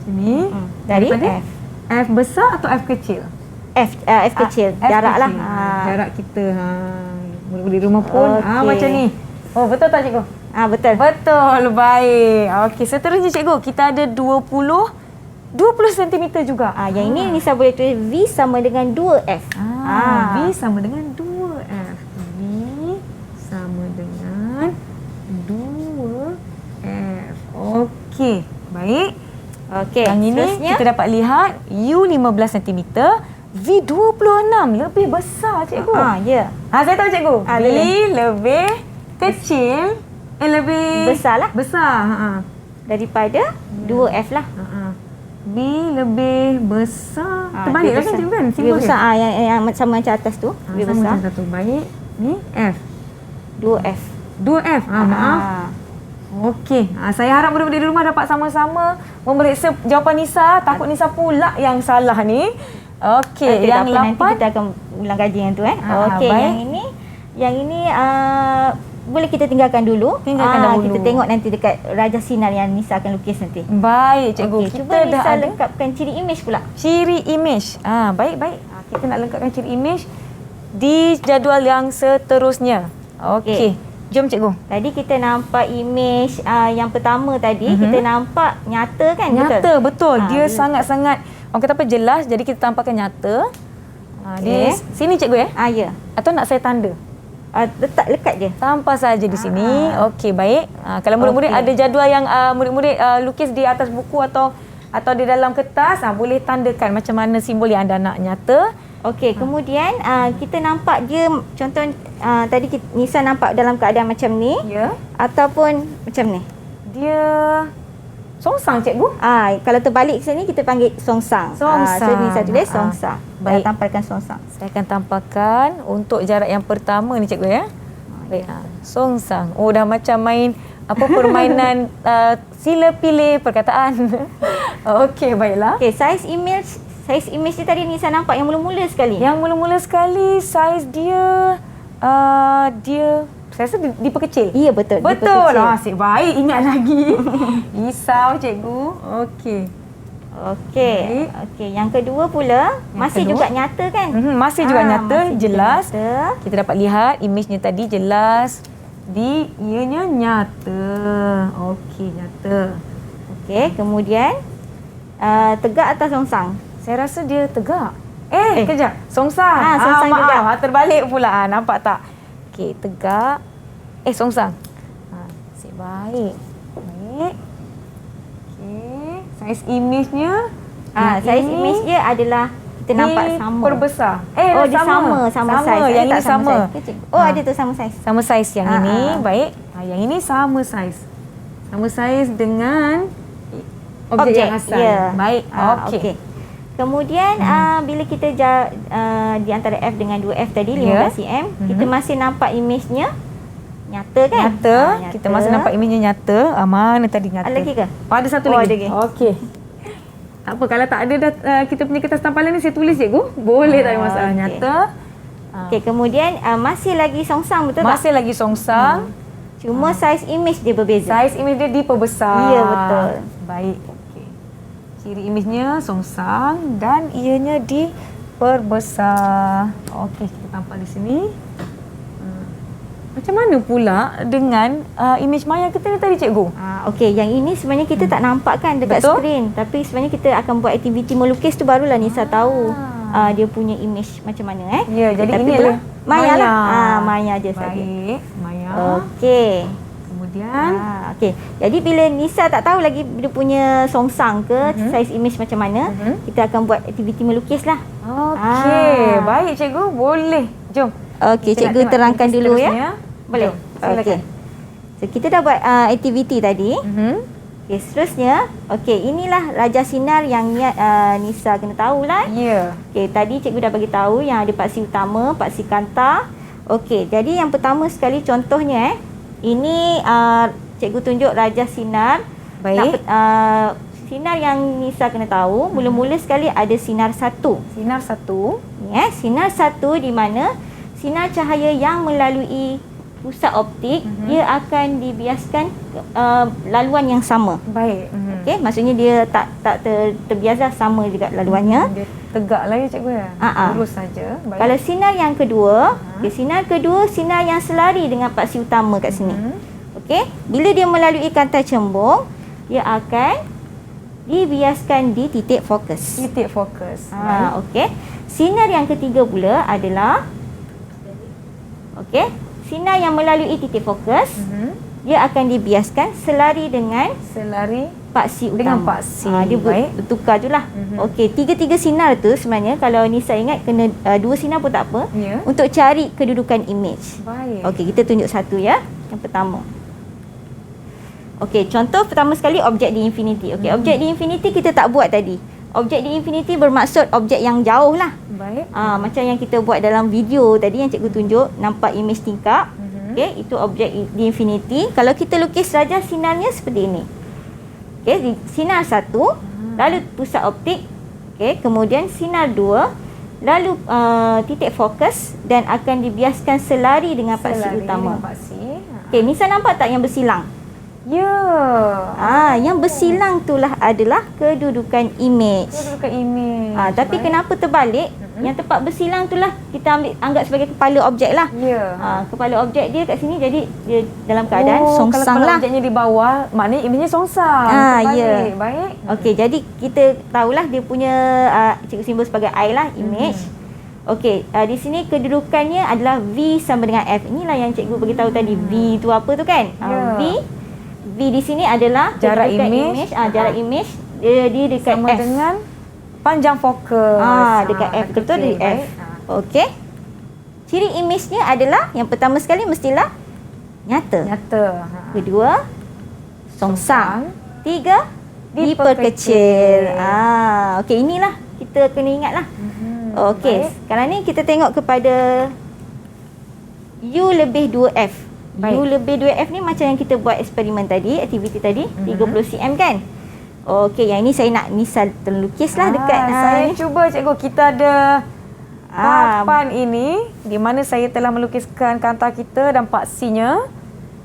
Macam ni. Dari F. F besar atau F kecil? F kecil. Jarak lah. Jarak kita. Murid-murid rumah pun macam ni. Oh, betul tak cikgu? Betul. Betul, baik. Okey, seterusnya cikgu, kita ada 20 cm juga. Yang ini Nisa boleh tulis V sama dengan 2F. V sama dengan 2F. V sama dengan 2F. Okey, baik. Okey, yang ini kita dapat lihat U 15 cm, V 26, lebih besar cikgu. Ya. Saya tahu cikgu. V lebih kecil, lebih besar lah. Daripada 2F lah. B lebih besar. Terbalik lah kan cikgu kan? Lebih besar. Yang sama macam atas tu. Lebih besar. Sama macam tu. Baik. Ni F. 2F. 2F. Maaf. Okey. Saya harap budak-budak di rumah dapat sama-sama memeriksa jawapan Nisa. Takut Nisa pula yang salah ni. Okey, yang tak apa, nanti 8. kita akan ulang kaji yang tu Okey, baik. yang ini boleh kita tinggalkan dulu. Tinggalkan dahulu. Kita tengok nanti dekat Raja Sinar yang Nisa akan lukis nanti. Baik, cikgu. Okey, Kita cuba dah Nisa ada lengkapkan ciri imej pula. ciri imej. Baik. Kita nak lengkapkan ciri imej di jadual yang seterusnya. Okey. Jom cikgu. Tadi kita nampak imej yang pertama tadi, kita nampak nyata kan? Nyata, betul. Dia betul. sangat-sangat, orang kata apa, jelas. Jadi kita tampakkan nyata. Di sini cikgu Ya. Atau nak saya tanda? Letak lekat je. Tanpa saja di sini. Okey, baik. Kalau murid-murid Okey. ada jadual yang murid-murid lukis di atas buku atau di dalam kertas, boleh tandakan macam mana simbol yang anda nak nyata. Okey, kemudian kita nampak dia contoh tadi Nisa nampak dalam keadaan macam ni Ya. ataupun macam ni. Dia songsang cikgu. Kalau terbalik ke sini kita panggil songsang. Songsang. So Nisa tulis songsang. Baik. Tampalkan songsang. Saya akan tampakkan untuk jarak yang pertama ni cikgu ya. Baik. Songsang. Oh, dah macam main permainan sila pilih perkataan. Okey, baiklah. Okey, saiz imej dia tadi Nisa nampak yang mula-mula sekali. Yang mula-mula sekali saiz dia saya rasa diperkecil. Ya, betul. Betul. Diperkecil. Asyik baik ingat lagi. Risau cikgu. Okey. Okey, yang kedua pula masih kedua? juga nyata kan? Masih juga nyata, masih jelas. nyata. Kita dapat lihat imejnya tadi jelas. Ianya nyata. Okey, nyata. Okey, kemudian tegak atas songsang. Saya rasa dia tegak. Kejap. Songsang. Songsang maaf. juga. Terbalik pula. Nampak tak? Okey, tegak. Songsang. Asyik baik. Baik. Okey. Saiz imejnya. Saiz imej dia adalah kita nampak sama. Perbesar. Dia sama saiz. Yang ini tak sama. saiz. Ada tu sama saiz. Sama saiz yang ini. Baik. Yang ini sama saiz. Sama saiz dengan objek yang asal. Ya. Baik. Okey. Kemudian bila kita di antara F dengan 2F tadi 15 cm, kita masih nampak imejnya nyata kan? Nyata. Kita masih nampak imejnya nyata. Mana tadi nyata? Ada lagi ke? Ada satu lagi. Ada lagi. Okey. Tak apa, kalau tak ada kita punya kertas tampalan ni saya tulis cikgu. Boleh, tak ada masalah. Okey. Nyata. Okey, kemudian masih lagi songsang, betul tak? Masih lagi songsang. Cuma saiz imej dia berbeza. Saiz imej dia diperbesar. Ya, betul. Baik. Okey. Ciri imejnya songsang dan ianya diperbesar. Okey, kita tampak di sini. Macam mana pula dengan imej maya kita ni tadi cikgu? Okey, yang ini sebenarnya kita tak nampak kan dekat Betul. skrin, tapi sebenarnya kita akan buat aktiviti melukis tu barulah Nisa tahu dia punya imej macam mana Ya, jadi tapi ini belum adalah maya lah. maya. Maya je saja. Baik, maya. Okey. Kemudian Okey. Jadi bila Nisa tak tahu lagi dia punya songsang ke saiz imej macam mana, kita akan buat aktiviti melukis lah. okey, baik cikgu, boleh. Jom. Okey, Kita nak cikgu tengok terangkan aktiviti dulu seterusnya. ya. Boleh. Jom, silakan. Okey. So kita dah buat aktiviti tadi. Okey, seterusnya, okey, inilah Raja Sinar yang Nisa kena tahulah. Ya. Okey, tadi cikgu dah bagi tahu yang ada paksi utama, paksi kanta. Okey, jadi yang pertama sekali contohnya ini cikgu tunjuk Raja Sinar. Baik. Sinar yang Nisa kena tahu, mula-mula sekali ada sinar satu. Sinar satu. Sinar satu di mana sinar cahaya yang melalui pusat optik dia akan dibiaskan laluan yang sama. Baik. Okey, maksudnya dia tak terbiasa sama juga laluannya. Dia tegak lah ya cikgu ya. Lurus saja. Baik. Kalau sinar yang kedua, sinar kedua sinar yang selari dengan paksi utama kat sini. Okey, bila dia melalui kanta cembung, dia akan dibiaskan di titik fokus. Titik fokus. Okey. Sinar yang ketiga pula adalah sinar yang melalui titik fokus, dia akan dibiaskan selari dengan Selari paksi utama. dengan paksi. Dia bertukar je lah. Okey, tiga-tiga sinar tu sebenarnya kalau Nisa ingat kena dua sinar pun tak apa. Ya. Untuk cari kedudukan imej. Baik. Okey, kita tunjuk satu ya. Yang pertama. Okey, contoh pertama sekali objek di infinity. Okey, objek di infinity kita tak buat tadi. Objek di infinity bermaksud objek yang jauh lah. Baik. Macam yang kita buat dalam video tadi yang cikgu tunjuk, nampak imej tingkap. Okey, itu objek di infinity. Kalau kita lukis saja sinarnya seperti ini. Okey, sinar 1, lalu pusat optik. Okey, kemudian sinar 2, lalu titik fokus dan akan dibiaskan selari dengan paksi utama. Okey, Nisa nampak tak yang bersilang? Ya. Yang bersilang itulah adalah kedudukan image. Kedudukan image. Tapi kenapa terbalik? Yang tempat bersilang itulah kita anggap sebagai kepala objek lah. Ya. Kepala objek dia kat sini, jadi dia dalam keadaan songsang kalau lah. objeknya di bawah, maknanya imejnya songsang. Ya. Baik. Okey, jadi kita tahulah dia punya cikgu simbol sebagai I lah, image. Okey, di sini kedudukannya adalah V sama dengan F. Inilah yang cikgu beritahu tadi. V tu apa tu kan? V di sini adalah jarak image. Jarak image dia dekat sama F. dengan panjang fokus. Dekat F, betul di F. Okey. Ciri image-nya adalah yang pertama sekali mestilah nyata. Kedua, songsang. Tiga, diperkecil. Okey, inilah kita kena ingatlah. Okey, sekarang ni kita tengok kepada U lebih 2F. U lebih 2F ni macam yang kita buat eksperimen tadi, aktiviti tadi, 30 cm kan? Okey, yang ini saya nak Nisa terlukis lah dekat saya ni. cuba cikgu, kita ada papan ini di mana saya telah melukiskan kanta kita dan paksinya.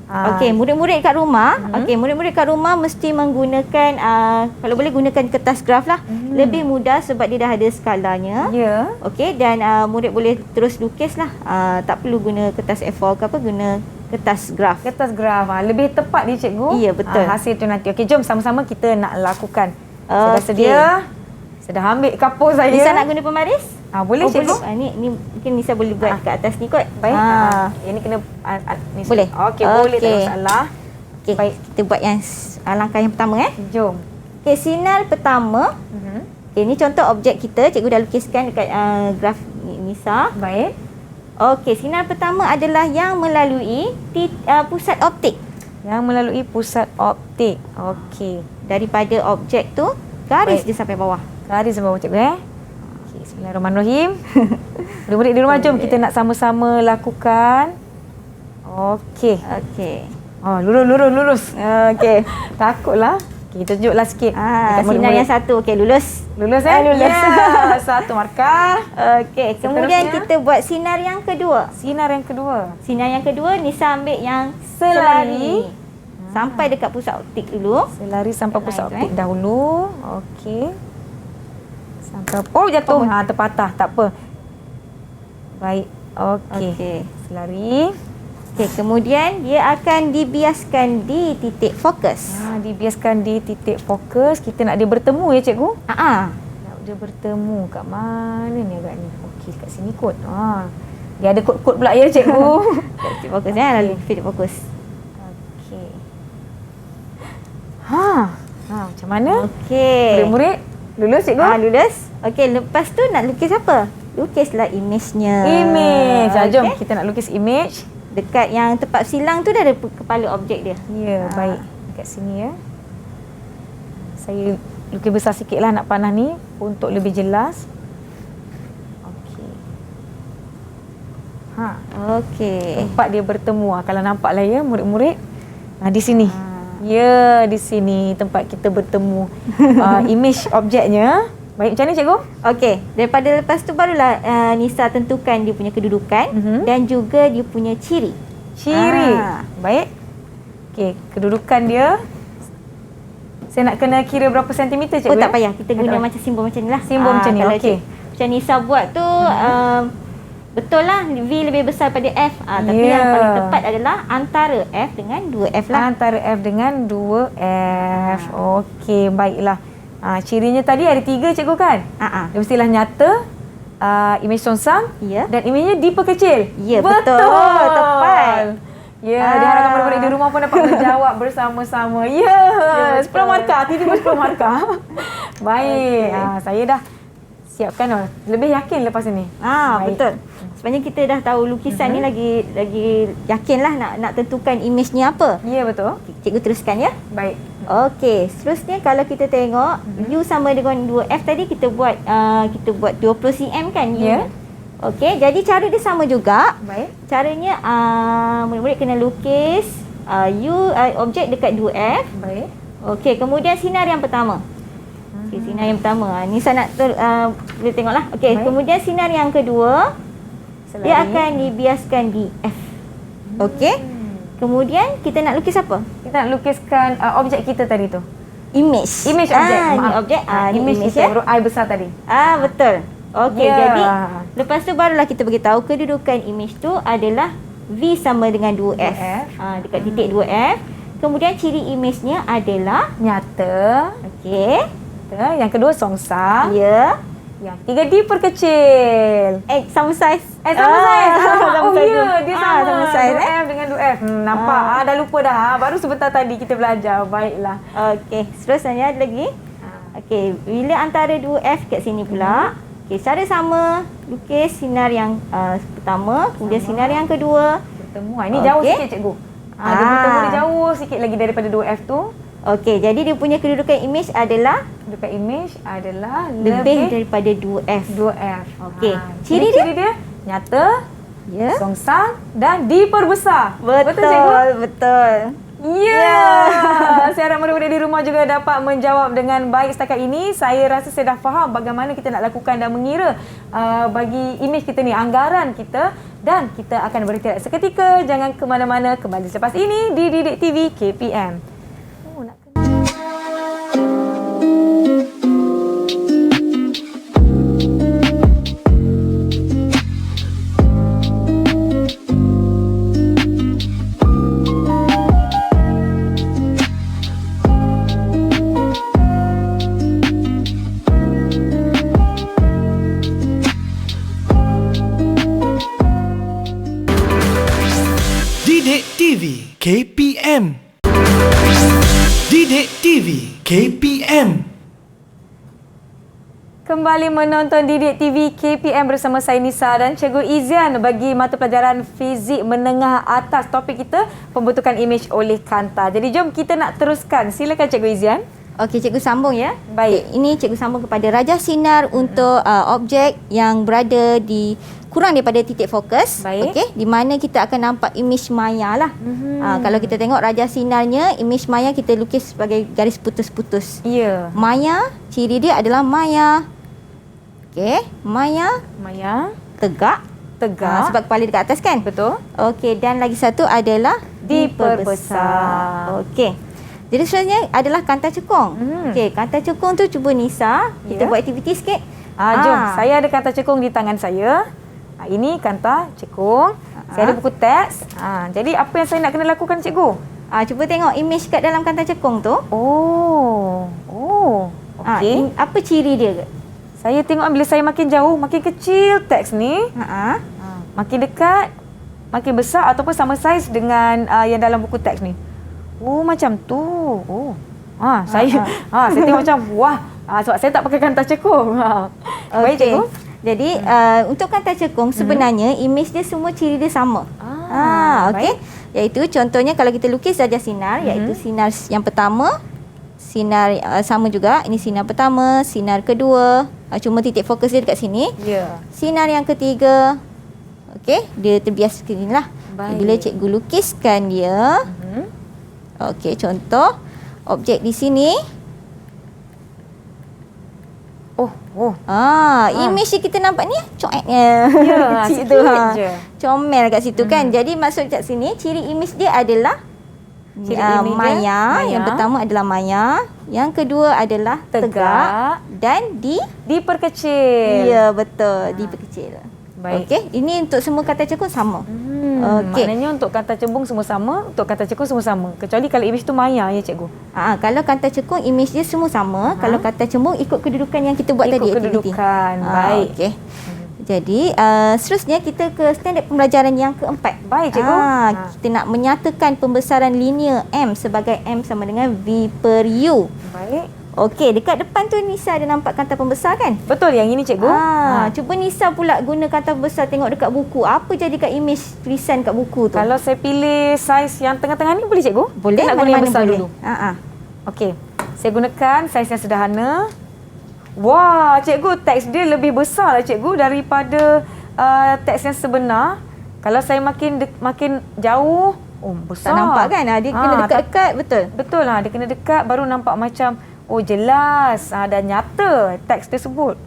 Okey, murid-murid kat rumah, murid-murid kat rumah mesti menggunakan kalau boleh gunakan kertas graf lah. Lebih mudah sebab dia dah ada skalanya. Ya. Okey, dan murid boleh terus lukis lah. Tak perlu guna kertas A4 ke apa, guna kertas graf. Kertas graf. Lebih tepat dia cikgu. Ya, betul. Hasil tu nanti. Okey, jom sama-sama kita nak lakukan. Sudah Okey. sedia? Sudah ambil kapur saya. Nisa nak guna pemaris? Boleh cikgu. Boleh. Ni mungkin Nisa boleh buat kat atas ni kot. Baik. Ini kena ni. Boleh. Okey, boleh, tak ada Okey. masalah. Okey, Baik. kita buat yang langkah yang pertama Jom. Okey, sinar pertama. Okey, ni contoh objek kita. Cikgu dah lukiskan dekat graf Nisa. Baik. Okey, sinar pertama adalah yang melalui pusat optik. Yang melalui pusat optik. Okey. Daripada objek tu, garis Baik. dia sampai bawah. Garis bawah cikgu Okey, bismillahirrahmanirrahim. Murid-murid di rumah, jom kita nak sama-sama lakukan. Okey. Okey. Lurus. Okey. Takutlah. Okey, tunjuklah sikit. Dekat Sinar murid-murid. yang satu. Okey, lulus. Lulus Lulus. Ya, satu markah. Okey, kemudian Seterusnya. kita buat sinar yang kedua. Sinar yang kedua. Sinar yang kedua, Nisa ambil yang Selari. sampai dekat pusat optik dulu. Selari sampai pusat Selari tu, optik dahulu. Okey. Sampai jatuh. Terpatah, tak apa. Baik. Okey. Okey. Selari. Okey, kemudian dia akan dibiaskan di titik fokus. Dibiaskan di titik fokus. Kita nak dia bertemu ya cikgu. Nak dia bertemu kat mana ni agaknya? Okey, kat sini kot. Dia ada kod-kod pula ya cikgu. Titik fokus lalu titik fokus. Okey. Macam mana? Okey. Murid-murid lulus cikgu? Lulus. Okey, lepas tu nak lukis apa? Lukislah image-nya. Image. Jom Okey. kita nak lukis image. Dekat yang tempat silang tu dah ada kepala objek dia. Ya, baik. Dekat sini ya. Saya lukis besar sikit lah nak panah ni untuk lebih jelas. Okey. Okey. Tempat dia bertemu. Kalau nampak lah ya murid-murid. Di sini. Ya, di sini tempat kita bertemu. Image objeknya. Baik, macam mana cikgu? Okey, daripada lepas tu barulah Nisa tentukan dia punya kedudukan dan juga dia punya ciri. Baik. Okey, kedudukan dia. Saya nak kena kira berapa sentimeter cikgu? Tak payah, kita guna macam simbol macam ni lah. Simbol macam ni, kalau okey. Macam Nisa buat tu, betul lah V lebih besar pada F. Tapi yang paling tepat adalah antara F dengan 2F lah. Antara F dengan 2F. Okey, baiklah. Cirinya tadi ada 3 cikgu kan? Dia mestilah nyata, imej songsang dan imejnya diperkecil. Ya, betul. Tepat. Ya, diharapkan murid-murid di rumah pun dapat menjawab bersama-sama. Ya, 10 markah. Tiba-tiba 10 markah. Baik. Saya dah siapkan. Lebih yakin lepas ini. Betul. Sebenarnya kita dah tahu lukisan ni lagi yakinlah nak tentukan imejnya apa. Ya, betul. Cikgu teruskan ya. Baik. Okey, seterusnya kalau kita tengok U sama dengan 2F tadi kita buat 20 cm kan U. Ya. Okey, jadi cara dia sama juga. Baik. Caranya murid-murid kena lukis objek dekat 2F. Baik. Okey, kemudian sinar yang pertama. Okey, sinar yang pertama. Ni saya nak boleh tengoklah. Okey, Baik. kemudian sinar yang kedua dia akan dibiaskan di F. Okey. Kemudian kita nak lukis apa? Kita nak lukiskan objek kita tadi tu. Image. Image objek. Ni Maaf. objek. Ni image image kita, ya. huruf I besar tadi. Betul. Okey, Ya. jadi lepas tu barulah kita beritahu kedudukan image tu adalah V sama dengan 2F. 2F. Dekat titik 2F. Kemudian ciri imejnya adalah Nyata. okey. Yang kedua songsang. Ya. Yang tiga diperkecil. Sama saiz. Sama saiz. Sama Oh saiz ya, tu. dia sama. Sama saiz 2F dengan 2F. Nampak? Dah lupa dah. Baru sebentar tadi kita belajar. Baiklah. Okey, seterusnya ada lagi. Okey, bila antara 2F kat sini pula, okey, cara sama lukis sinar yang pertama, kemudian sinar yang kedua. Bertemu. Ini jauh Okey. sikit cikgu. Dia bertemu dia jauh sikit lagi daripada 2F tu. Okey, jadi dia punya kedudukan image adalah Dekat image adalah lebih daripada 2F. 2F. Okey. Ciri Ciri dia nyata, Ya. songsang dan diperbesar. Betul, cikgu? betul. Ya. Saya harap murid-murid di rumah juga dapat menjawab dengan baik setakat ini. Saya rasa saya dah faham bagaimana kita nak lakukan dan mengira bagi imej kita ni, anggaran kita. Dan kita akan berhenti seketika. Jangan ke mana-mana. Kembali selepas ini di Didik TV KPM. Oh, nak kena. Didik TV KPM. Didik TV KPM. Kembali menonton Didik TV KPM bersama saya Nisa dan Cikgu Izian bagi mata pelajaran fizik menengah atas. Topik kita pembentukan imej oleh Kanta. Jadi jom kita nak teruskan. Silakan Cikgu Izian. Okey, cikgu sambung ya. Baik. Okey, ini cikgu sambung kepada rajah sinar untuk objek yang berada di kurang daripada titik fokus. Baik. Okey, di mana kita akan nampak imej maya lah. Kalau kita tengok rajah sinarnya, imej maya kita lukis sebagai garis putus-putus. Ya. Maya, ciri dia adalah maya. Okey, maya Maya. tegak. Tegak. Sebab kepala dekat atas kan? Betul. Okey, dan lagi satu adalah Diperbesar. Okey. Jadi sebenarnya adalah kanta cekung. Okey, kanta cekung tu cuba Nisa, kita Ya. buat aktiviti sikit. Jom. Saya ada kanta cekung di tangan saya. Ini kanta cekung. Saya ada buku teks. Jadi apa yang saya nak kena lakukan cikgu? Cuba tengok imej kat dalam kanta cekung tu. Oh. Okey. Apa ciri dia? Saya tengok bila saya makin jauh, makin kecil teks ni. Makin dekat, makin besar ataupun sama saiz dengan yang dalam buku teks ni. Oh, macam tu. Oh. Saya tengok macam wah, sebab saya tak pakai kanta cekung. Baik cikgu. Jadi untuk kanta cekung sebenarnya imej dia semua ciri dia sama. Okey. Iaitu contohnya kalau kita lukis rajah sinar, iaitu sinar yang pertama, sinar sama juga. Ini sinar pertama, sinar kedua. Cuma titik fokus dia dekat sini. Ya. Sinar yang ketiga. Okey, dia terbiasa ke sini lah. Baik. Bila cikgu lukiskan dia. Okey, contoh objek di sini. Imej yang kita nampak ni coeknya. Ya, Kecil sikit je. Comel kat situ kan. Jadi maksud kat sini ciri imej dia adalah Ciri imej dia, maya. maya. Yang pertama adalah maya. Yang kedua adalah tegak dan Diperkecil. Ya, betul, diperkecil. Baik. Okey, ini untuk semua kata cekung sama. Okey. Maknanya untuk kanta cembung semua sama, untuk kanta cekung semua sama. Kecuali kalau imej tu maya ya cikgu. Kalau kata cekung imej dia semua sama. Kalau kata cembung ikut kedudukan yang kita buat Ikut tadi aktiviti. kedudukan. Baik. Okey. Jadi seterusnya kita ke standard pembelajaran yang keempat. Baik cikgu. Kita nak menyatakan pembesaran linear M sebagai M sama dengan V per U. Baik. Okey, dekat depan tu Nisa ada nampak kanta pembesar kan? Betul yang ini cikgu. Cuba Nisa pula guna kanta pembesar tengok dekat buku. Apa jadi kat imej tulisan kat buku tu? Kalau saya pilih saiz yang tengah-tengah ni boleh cikgu? boleh, Saya nak guna yang besar boleh. dulu. Okey. Saya gunakan saiz yang sederhana. Wah, cikgu teks dia lebih besar lah cikgu daripada teks yang sebenar, kalau saya makin jauh, besar. Tak nampak kan? Dia kena dekat-dekat, betul? Betul lah, dia kena dekat baru nampak macam jelas dan nyata teks tersebut.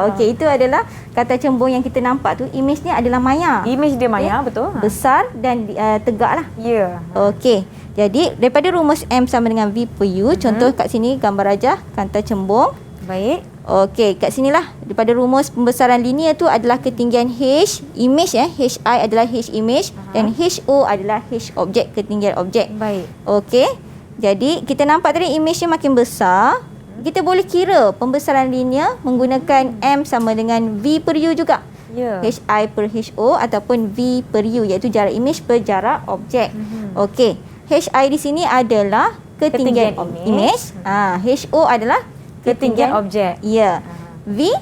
Okey, itu adalah kata cembung yang kita nampak tu, imejnya adalah maya. Imej dia maya, betul. Besar dan tegak lah. Ya. Okey. Jadi daripada rumus M sama dengan V per U, contoh kat sini gambar rajah kanta cembung. Baik. Okey, kat sinilah daripada rumus pembesaran linear tu adalah ketinggian H, image HI adalah H image dan HO adalah H objek, ketinggian objek. Baik. Okey. Jadi kita nampak tadi image-nya makin besar. Kita boleh kira pembesaran linear menggunakan M sama dengan V per U juga. Ya. HI per HO ataupun V per U, iaitu jarak image per jarak objek. Okey. HI di sini adalah ketinggian image. HO adalah ketinggian objek. Ya. V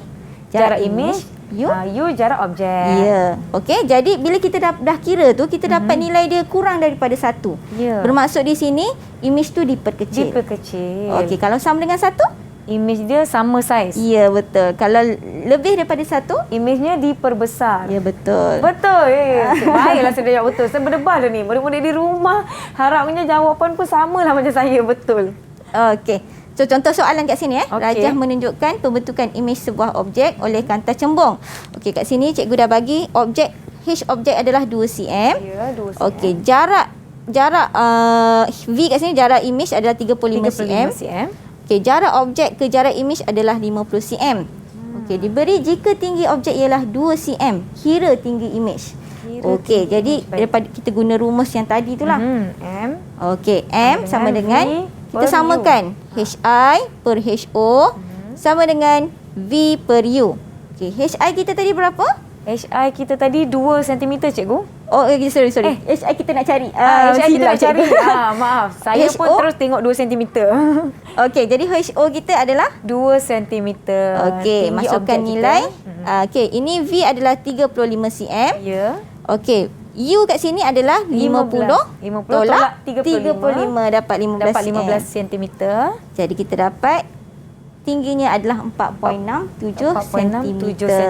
Jarak image. U jarak objek. Ya. Okey, jadi bila kita dah kira tu, kita dapat nilai dia kurang daripada 1. Ya. Bermaksud di sini image tu diperkecil. Okey, kalau sama dengan 1, image dia sama saiz. ya betul. Kalau lebih daripada 1, Imejnya diperbesar. ya betul. Betul. Baiklah saya jawab betul. Saya berdebar dah ni. Murid-murid di rumah harapnya jawapan pun samalah macam saya. Betul. Okey. So contoh soalan kat sini Okey. Rajah menunjukkan pembentukan imej sebuah objek oleh kanta cembung. Okey, kat sini cikgu dah bagi objek H objek adalah 2 cm. Ya, 2 cm. Okey, jarak V kat sini jarak imej adalah 35 cm. Okey, jarak objek ke jarak imej adalah 50 cm. Okey, diberi jika tinggi objek ialah 2 cm, kira tinggi imej. Okey, jadi daripada kita guna rumus yang tadi itulah. M Okey, M sama dengan V kita per samakan HI per HO sama dengan V per U. Okey, HI kita tadi berapa? HI kita tadi 2 cm, cikgu. Oh, sorry. HI kita nak cari. HI kita nak cari. cikgu. Maaf. Saya pun HO? terus tengok 2 cm. Okey, jadi HO kita adalah 2 cm. okey, masukkan nilai. Okey, ini V adalah 35 cm. Ya. Okey, U kat sini adalah 50 tolak 35 dapat 15 Dapat cm. 15 cm. Jadi kita dapat tingginya adalah 4.67 cm. 4.67 cm.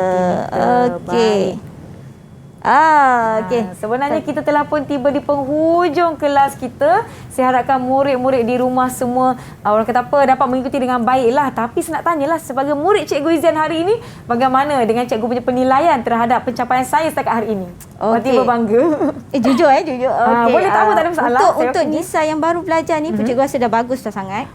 Okey. Okey. Sebenarnya kita telah pun tiba di penghujung kelas kita. Saya harapkan murid-murid di rumah semua orang kata apa dapat mengikuti dengan baiklah. Tapi saya nak tanyalah sebagai murid Cikgu Izian hari ini, bagaimana dengan cikgu punya penilaian terhadap pencapaian saya setakat hari ini? Tiba bangga. Jujur. Okey. Boleh tak apa, tak ada masalah. Untuk Nisa yang baru belajar ni, cikgu rasa dah bagus dah sangat.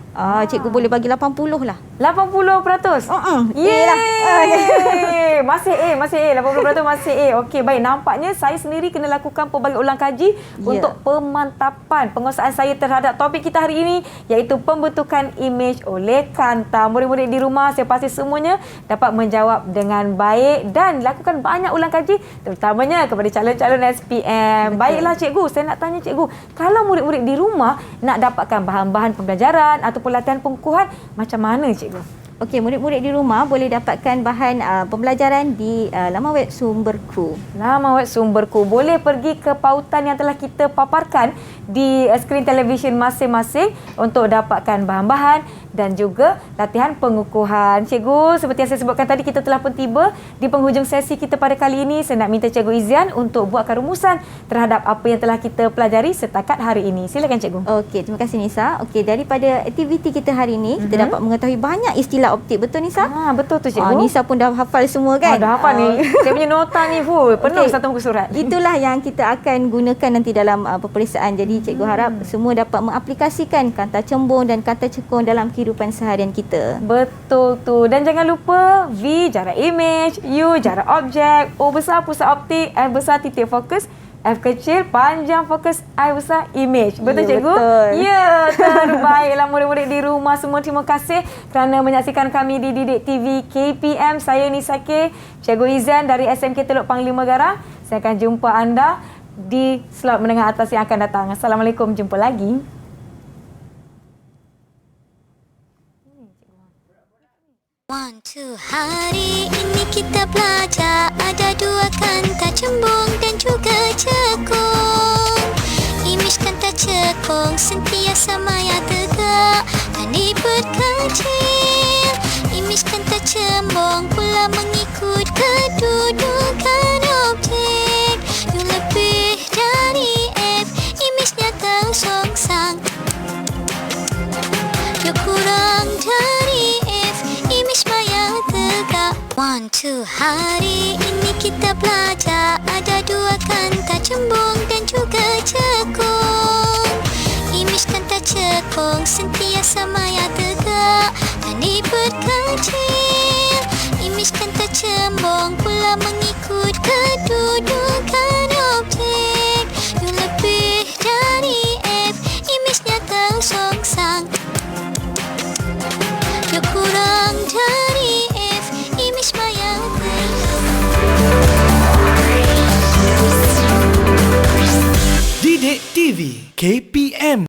Cikgu boleh bagi 80 lah. 80%? Yeay! Masih A. 80% masih A. Okey, baik. Nampaknya saya sendiri kena lakukan pelbagai ulang kaji untuk pemantapan penguasaan saya terhadap topik kita hari ini, iaitu pembentukan imej oleh kanta. Murid-murid di rumah, saya pasti semuanya dapat menjawab dengan baik dan lakukan banyak ulang kaji, terutamanya kepada calon-calon SPM. Betul. Baiklah cikgu, saya nak tanya cikgu, kalau murid-murid di rumah nak dapatkan bahan-bahan pembelajaran ataupun latihan pengukuhan, macam mana cikgu? Okey, murid-murid di rumah boleh dapatkan bahan pembelajaran di laman web Sumberku. Laman web Sumberku. Boleh pergi ke pautan yang telah kita paparkan di skrin televisyen masing-masing untuk dapatkan bahan-bahan dan juga latihan pengukuhan. Cikgu, seperti yang saya sebutkan tadi, kita telah pun tiba di penghujung sesi kita pada kali ini. Saya nak minta Cikgu Izian untuk buatkan rumusan terhadap apa yang telah kita pelajari setakat hari ini. Silakan cikgu. Okey, terima kasih Nisa. Okey, daripada aktiviti kita hari ini, kita dapat mengetahui banyak istilah optik. Betul Nisa? Betul tu cikgu. Nisa pun dah hafal semua kan? Dah hafal ni. Saya punya nota ni full. Penuh satu muka surat. Itulah yang kita akan gunakan nanti dalam peperiksaan. Jadi cikgu harap semua dapat mengaplikasikan kata cembung dan kata cekung dalam kehidupan seharian kita. Betul tu. Dan jangan lupa V jarak imej, U jarak objek, O besar pusat optik, F besar titik fokus, F kecil panjang fokus, I besar imej. Betul cikgu? Betul. Ya, terbaiklah murid-murid di rumah semua. Terima kasih kerana menyaksikan kami di Didik TV KPM. Saya Nisa K, Cikgu Izian dari SMK Teluk Panglima Garang. Saya akan jumpa anda di slot menengah atas yang akan datang. Assalamualaikum, jumpa lagi. One, two. Hari ini kita belajar ada dua kanta cembung dan juga cekung. Imej kanta cekung sentiasa maya tegak dan diperkecil. Imej kanta cembung pula mengikut kedudukan. One, two, hari ini kita belajar ada dua kanta cembung dan juga cekung. Imej kanta cekung sentiasa maya tegak dan diperkecil. Imej kanta cembung pula mengikut kedudukan objek. You lebih dari F, imejnya tersongsang. You kurang dari F, imej maya Didik TV KPM